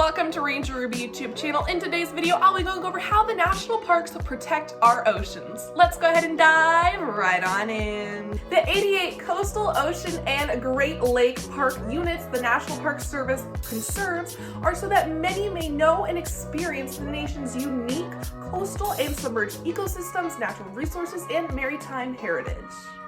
welcome to Ranger Ruby YouTube channel. In today's video, I'll be going over how the national parks protect our oceans. Let's go ahead and dive right on in. The 88 coastal, ocean, and Great Lake Park units the National Park Service conserves are so that many may know and experience the nation's unique coastal and submerged ecosystems, natural resources, and maritime heritage.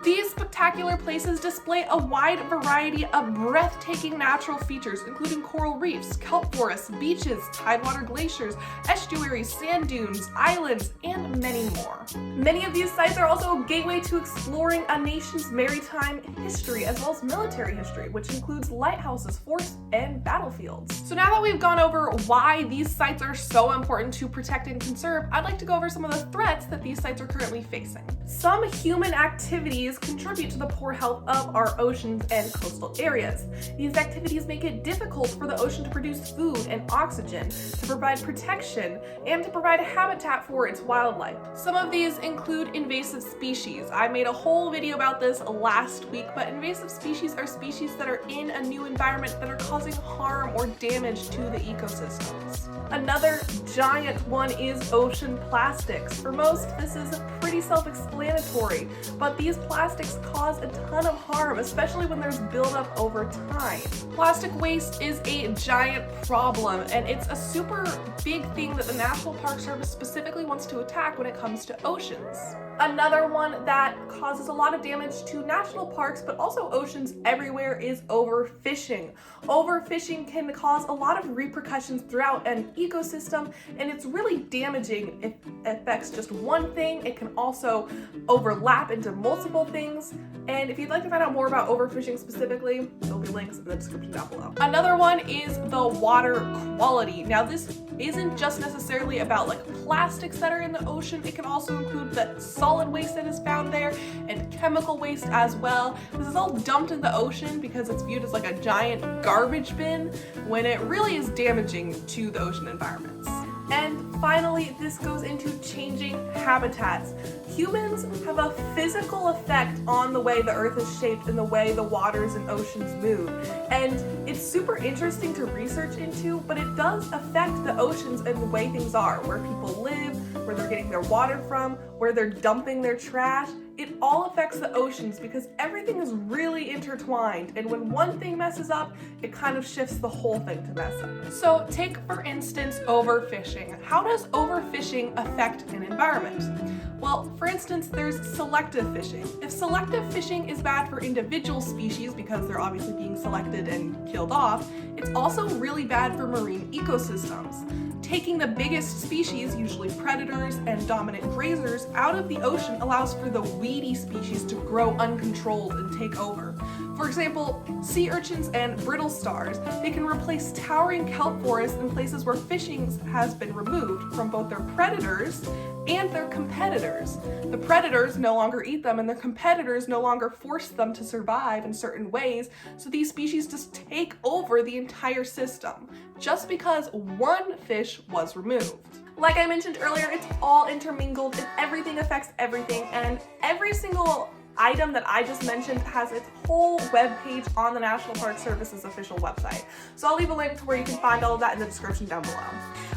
These spectacular places display a wide variety of breathtaking natural features, including coral reefs, kelp forests, beaches, tidewater glaciers, estuaries, sand dunes, islands, and many more. Many of these sites are also a gateway to exploring a nation's maritime history, as well as military history, which includes lighthouses, forts, and battlefields. So now that we've gone over why these sites are so important to protect and conserve, I'd like to go over some of the threats that these sites are currently facing. Some human activities contribute to the poor health of our oceans and coastal areas. These activities make it difficult for the ocean to produce food and oxygen, to provide protection, and to provide a habitat for its wildlife. Some of these include invasive species. I made a whole video about this last week, but invasive species are species that are in a new environment that are causing harm or damage to the ecosystems. Another giant one is ocean plastics. For most, this is pretty self-explanatory, but these plastics cause a ton of harm, especially when there's buildup over time. Plastic waste is a giant problem, and it's a super big thing that the National Park Service specifically wants to attack when it comes to oceans. Another one that causes a lot of damage to national parks, but also oceans everywhere, is overfishing. Overfishing can cause a lot of repercussions throughout an ecosystem, and it's really damaging if it affects just one thing. It can also overlap into multiple things. And if you'd like to find out more about overfishing specifically, there'll be links in the description down below. Another one is the water quality. Now, this isn't just necessarily about like plastics that are in the ocean. It can also include the solid waste that is found there and chemical waste as well. This is all dumped in the ocean because it's viewed as like a giant garbage bin when it really is damaging to the ocean environments. And finally, this goes into changing habitats. Humans have a physical effect on the way the earth is shaped and the way the waters and oceans move. And it's super interesting to research into, but it does affect the oceans and the way things are, where people live, where they're getting their water from, where they're dumping their trash. It all affects the oceans because everything is really intertwined, and when one thing messes up, it kind of shifts the whole thing to mess up. So take, for instance, overfishing. How does overfishing affect an environment? Well, for instance, there's selective fishing. If selective fishing is bad for individual species because they're obviously being selected and killed off, it's also really bad for marine ecosystems. Taking the biggest species, usually predators and dominant grazers, out of the ocean allows for the weedy species to grow uncontrolled and take over. For example, sea urchins and brittle stars, they can replace towering kelp forests in places where fishing has been removed from both their predators and their competitors. The predators no longer eat them, and their competitors no longer force them to survive in certain ways, so these species just take over the entire system, just because one fish was removed. Like I mentioned earlier, it's all intermingled, and everything affects everything, and every single item that I just mentioned has its whole webpage on the National Park Service's official website. So I'll leave a link to where you can find all of that in the description down below.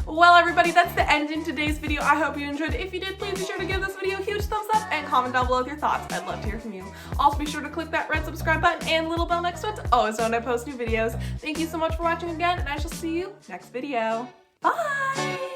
Well, everybody, that's the end in today's video. I hope you enjoyed it. If you did, please be sure to give this video a huge thumbs up and comment down below with your thoughts. I'd love to hear from you. Also, be sure to click that red subscribe button and little bell next to it to always know when I post new videos. Thank you so much for watching again, and I shall see you next video. Bye!